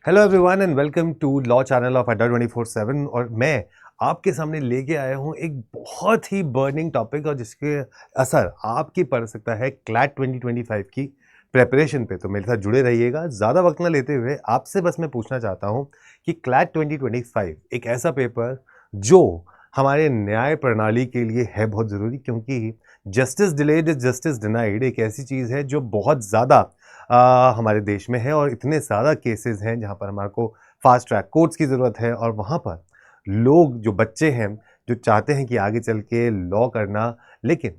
Hello everyone and welcome to law channel of Adda 24/7। और मैं आपके सामने लेके आया हूँ एक बहुत ही बर्निंग टॉपिक और जिसके असर आपकी पड़ सकता है क्लैट 2025 की प्रेपरेशन पे। तो मेरे साथ जुड़े रहिएगा। ज़्यादा वक्त ना लेते हुए आपसे बस मैं पूछना चाहता हूँ कि क्लैट 2025 एक ऐसा पेपर जो हमारे न्याय प्रणाली के लिए है बहुत ज़रूरी, क्योंकि justice delayed is justice denied एक ऐसी चीज़ है जो बहुत ज़्यादा हमारे देश में है और इतने ज़्यादा केसेस हैं जहाँ पर हमारे को फास्ट ट्रैक कोर्ट्स की ज़रूरत है। और वहाँ पर लोग जो बच्चे हैं जो चाहते हैं कि आगे चल के लॉ करना, लेकिन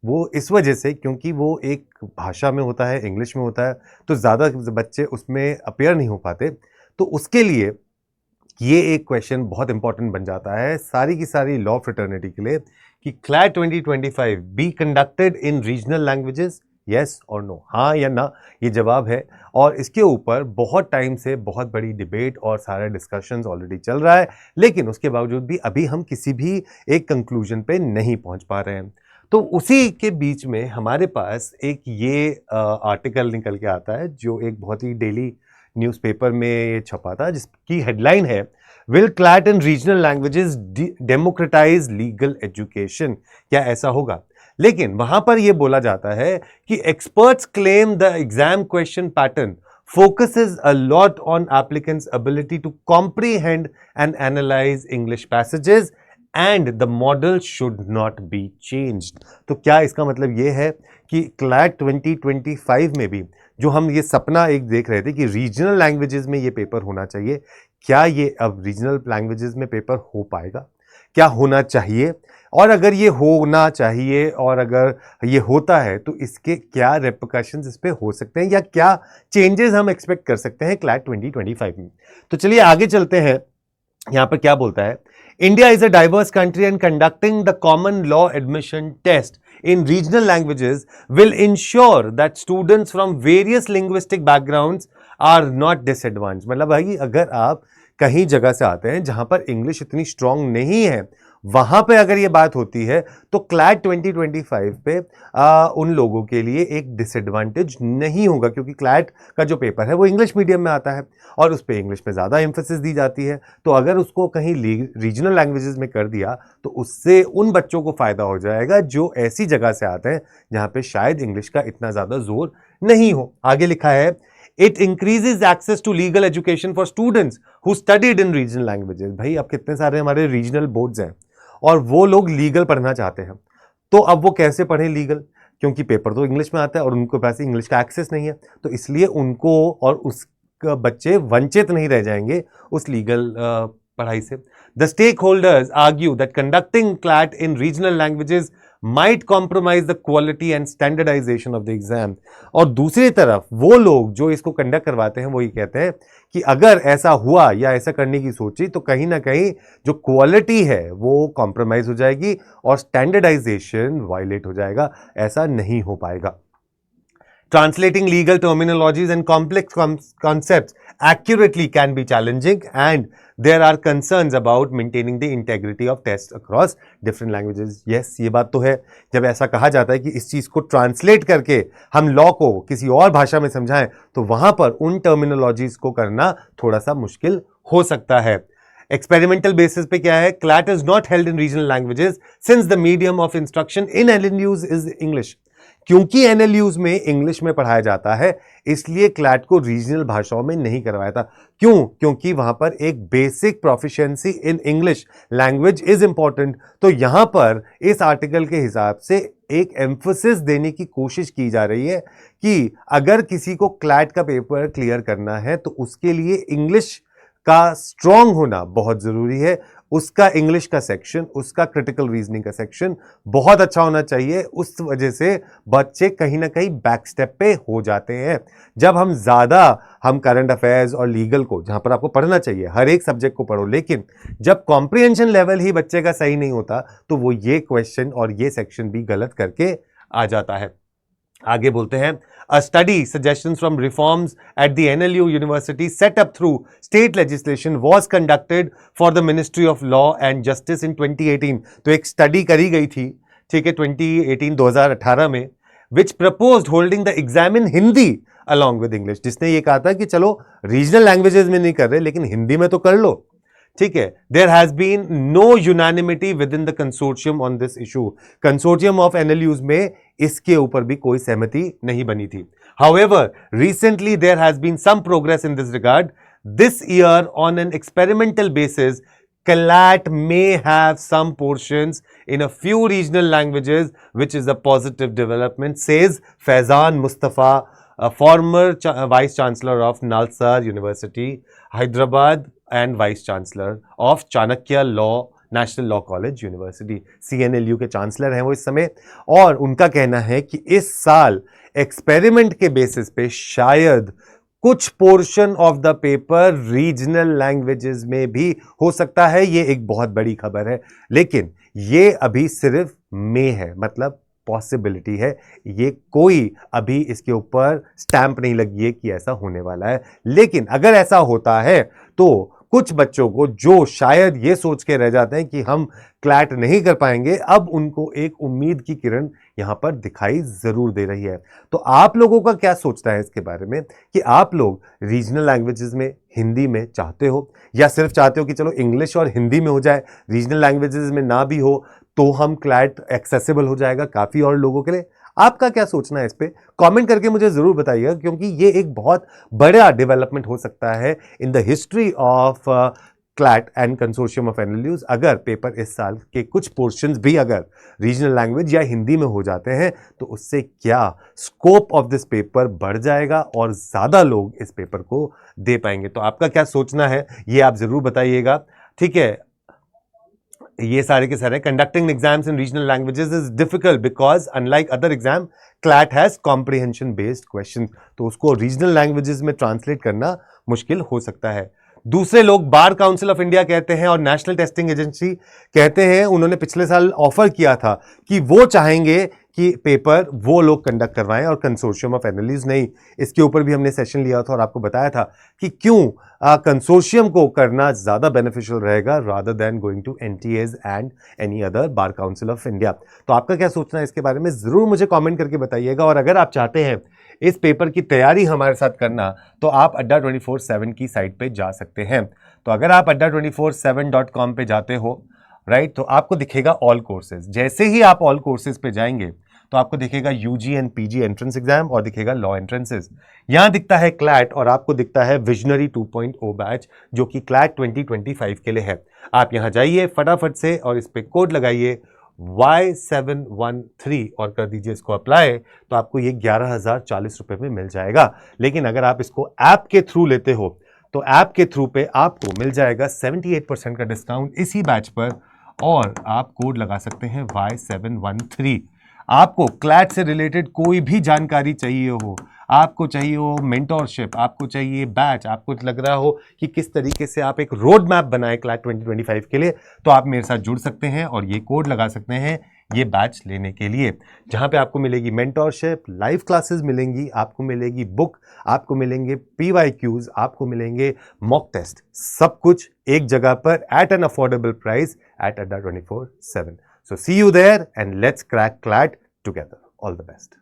वो इस वजह से क्योंकि वो एक भाषा में होता है, इंग्लिश में होता है, तो ज़्यादा बच्चे उसमें अपीयर नहीं हो पाते। तो उसके लिए ये एक क्वेश्चन बहुत इंपॉर्टेंट बन जाता है सारी की सारी लॉ फ्रेटर्निटी के लिए कि CLAT 2025 be conducted in regional languages, yes और नो, हाँ या ना, ये जवाब है। और इसके ऊपर बहुत टाइम से बहुत बड़ी डिबेट और सारा डिस्कशंस ऑलरेडी चल रहा है, लेकिन उसके बावजूद भी अभी हम किसी भी एक कंक्लूजन पे नहीं पहुंच पा रहे हैं। तो उसी के बीच में हमारे पास एक ये आर्टिकल निकल के आता है जो एक बहुत ही डेली न्यूज़पेपर में ये छपा था, जिसकी हेडलाइन है will CLAT in regional languages democratise legal education. क्या ऐसा होगा? लेकिन वहां पर यह बोला जाता है कि experts claim the exam question pattern focuses a lot on applicants' ability to comprehend and analyze English passages and the model should not be changed। तो क्या इसका मतलब ये है कि क्लैट 2025 में भी जो हम ये सपना एक देख रहे थे कि रीजनल लैंग्वेजेस में ये पेपर होना चाहिए, क्या ये अब रीजनल लैंग्वेजेस में पेपर हो पाएगा? क्या होना चाहिए? और अगर ये होना चाहिए और अगर ये होता है तो इसके क्या रेपरकशंस इस पे हो सकते हैं या क्या चेंजेस हम एक्सपेक्ट कर सकते हैं क्लैट 2025 में? तो चलिए आगे चलते हैं। यहां पर क्या बोलता है, India is a diverse country and conducting the common law admission test in regional languages will ensure that students from various linguistic backgrounds are not disadvantaged। मतलब भाई अगर आप कहीं जगह से आते हैं जहां पर इंग्लिश इतनी स्ट्रांग नहीं है, वहां पे अगर ये बात होती है तो क्लैट 2025 पे उन लोगों के लिए एक डिसएडवांटेज नहीं होगा, क्योंकि क्लैट का जो पेपर है वो इंग्लिश मीडियम में आता है और उस पर इंग्लिश में ज़्यादा एम्फेसिस दी जाती है। तो अगर उसको कहीं रीजनल लैंग्वेजेस में कर दिया तो उससे उन बच्चों को फ़ायदा हो जाएगा जो ऐसी जगह से आते हैं जहाँ पे शायद इंग्लिश का इतना ज़्यादा जोर नहीं हो। आगे लिखा है, it increases access to legal education for students who studied in regional languages. भाई अब कितने सारे हमारे रीजनल बोर्ड्स हैं और वो लोग लीगल पढ़ना चाहते हैं, तो अब वो कैसे पढ़ें लीगल? क्योंकि पेपर तो इंग्लिश में आता है और उनको पास इंग्लिश का एक्सेस नहीं है, तो इसलिए उनको और उस बच्चे वंचित नहीं रह जाएंगे उस लीगल पढ़ाई से। The stakeholders argue that conducting CLAT in regional languages might compromise the quality and standardization of the exam। और दूसरी तरफ वो लोग जो इसको कंडक्ट करवाते हैं वो ये कहते हैं कि अगर ऐसा हुआ या ऐसा करने की सोची तो कहीं ना कहीं जो क्वालिटी है वो कॉम्प्रोमाइज हो जाएगी और स्टैंडर्डाइजेशन वायलेट हो जाएगा, ऐसा नहीं हो पाएगा। Translating legal terminologies and complex concepts accurately can be challenging and there are concerns about maintaining the integrity of tests across different languages। Yes, ये बात तो है। जब ऐसा कहा जाता है कि इस चीज़ को ट्रांसलेट करके हम लॉ को किसी और भाषा में समझाएं तो वहां पर उन टर्मिनोलॉजीज को करना थोड़ा सा मुश्किल हो सकता है। एक्सपेरिमेंटल बेसिस पे क्या है, CLAT is not held in regional languages since the medium of instruction in LNUs is English. क्योंकि एनएलयूज में इंग्लिश में पढ़ाया जाता है इसलिए क्लैट को रीजनल भाषाओं में नहीं करवाया था। क्यों? क्योंकि वहां पर एक basic proficiency in English language is important. तो यहां पर इस आर्टिकल के हिसाब से एक एम्फोसिस देने की कोशिश की जा रही है कि अगर किसी को क्लैट का पेपर क्लियर करना है तो उसके लिए इंग्लिश का स्ट्रांग होना बहुत जरूरी है। उसका इंग्लिश का सेक्शन, उसका क्रिटिकल रीजनिंग का सेक्शन बहुत अच्छा होना चाहिए। उस वजह से बच्चे कहीं ना कहीं बैक स्टेप पे हो जाते हैं। जब हम करंट अफेयर्स और लीगल को, जहां पर आपको पढ़ना चाहिए हर एक सब्जेक्ट को पढ़ो, लेकिन जब कॉम्प्रिहेंशन लेवल ही बच्चे का सही नहीं होता तो वो ये क्वेश्चन और ये सेक्शन भी गलत करके आ जाता है। आगे बोलते हैं, a study suggestions from reforms at the NLU University set up through state legislation was conducted for the Ministry of Law and Justice in 2018। तो एक स्टडी करी गई थी, ठीक है, 2018 में, which proposed holding the exam in Hindi along with English, जिसने ये कहा था कि चलो रीजनल लैंग्वेजेस में नहीं कर रहे लेकिन हिंदी में तो कर लो, ठीक है. There has been no unanimity within the consortium on this issue. Consortium of NLUs में इसके ऊपर भी कोई सहमति नहीं बनी थी. However, recently there has been some progress in this regard. This year, on an experimental basis, CLAT may have some portions in a few regional languages, which is a positive development, says Faizan Mustafa, a former Vice Chancellor of Nalsar University, Hyderabad, and Vice Chancellor of Chanakya national law college university. CNLU के chancellor हैं वो इस समय, और उनका कहना है कि इस साल एक्सपेरिमेंट के बेसिस पे शायद कुछ portion of the paper regional languages में भी हो सकता है. ये एक बहुत बड़ी खबर है, लेकिन ये अभी सिर्फ में है, मतलब पॉसिबिलिटी है. ये कोई अभी इसके ऊपर स्टैंप नहीं लगी है कि ऐसा होने वाला है. लेकिन अगर ऐसा होता है तो कुछ बच्चों को जो शायद ये सोच के रह जाते हैं कि हम क्लैट नहीं कर पाएंगे, अब उनको एक उम्मीद की किरण यहां पर दिखाई जरूर दे रही है. तो आप लोगों का क्या सोचना है इसके बारे में कि आप लोग रीजनल लैंग्वेजेस में हिंदी में चाहते हो, या सिर्फ चाहते हो कि चलो इंग्लिश और हिंदी में हो जाए, रीजनल लैंग्वेजेस में ना भी हो तो हम क्लैट एक्सेसिबल हो जाएगा काफी और लोगों के लिए. आपका क्या सोचना है इस पे कमेंट करके मुझे जरूर बताइएगा, क्योंकि ये एक बहुत बड़ा डेवलपमेंट हो सकता है in the history of CLAT and consortium of NLUs. अगर पेपर इस साल के कुछ पोर्शंस भी अगर रीजनल लैंग्वेज या हिंदी में हो जाते हैं तो उससे क्या स्कोप ऑफ दिस पेपर बढ़ जाएगा और ज्यादा लोग इस पेपर को दे पाएंगे. तो आपका क्या सोचना है ये आप जरूर बताइएगा, ठीक है. ये सारे के सारे conducting exams in regional languages is difficult because unlike other exam CLAT has comprehension based question, तो उसको रीजनल लैंग्वेजेस में ट्रांसलेट करना मुश्किल हो सकता है. दूसरे लोग बार काउंसिल ऑफ इंडिया कहते हैं और नेशनल टेस्टिंग एजेंसी कहते हैं, उन्होंने पिछले साल ऑफर किया था कि वो चाहेंगे कि पेपर वो लोग कंडक्ट करवाएं और कंसोर्शियम ऑफ एनालिस्ट नहीं. इसके ऊपर भी हमने सेशन लिया था और आपको बताया था कि क्यों कंसोर्शियम को करना ज्यादा बेनिफिशियल रहेगा rather than going to NTAs and any other bar council of India. तो आपका क्या सोचना है इसके बारे में जरूर मुझे कमेंट करके बताइएगा. और अगर आप चाहते हैं इस पेपर की तैयारी हमारे साथ करना तो आप अड्डा 24/7 की साइट पे जा सकते हैं. तो अगर आप adda247.com पे जाते हो राइट, तो आपको दिखेगा ऑल कोर्सेज. जैसे ही आप ऑल कोर्सेज पे जाएंगे तो आपको दिखेगा UG and PG entrance exam और दिखेगा लॉ एंट्रेंसेज. यहां दिखता है क्लैट और आपको दिखता है विजनरी 2.0 बैच जो कि क्लैट 2025 के लिए है. आप यहां जाइए फटाफट से और इस पे कोड लगाइए Y713 और कर दीजिए इसको अप्लाई, तो आपको ये 11,040 रुपए में मिल जाएगा. लेकिन अगर आप इसको ऐप के थ्रू लेते हो तो ऐप के थ्रू पे आपको मिल जाएगा 78% का डिस्काउंट इसी बैच पर, और आप कोड लगा सकते हैं Y713. आपको क्लैट से रिलेटेड कोई भी जानकारी चाहिए हो, आपको चाहिए हो मेंटोरशिप, आपको चाहिए बैच, आपको लग रहा हो कि किस तरीके से आप एक रोड मैप बनाए क्लैट 2025 के लिए, तो आप मेरे साथ जुड़ सकते हैं और ये कोड लगा सकते हैं ये बैच लेने के लिए, जहां पे आपको मिलेगी मेंटोरशिप, लाइव क्लासेस मिलेंगी, आपको मिलेगी बुक, आपको मिलेंगे PYQs, आपको मिलेंगे मॉक टेस्ट, सब कुछ एक जगह पर at an affordable price at adda247. So see you there and let's crack CLAT together. All the best.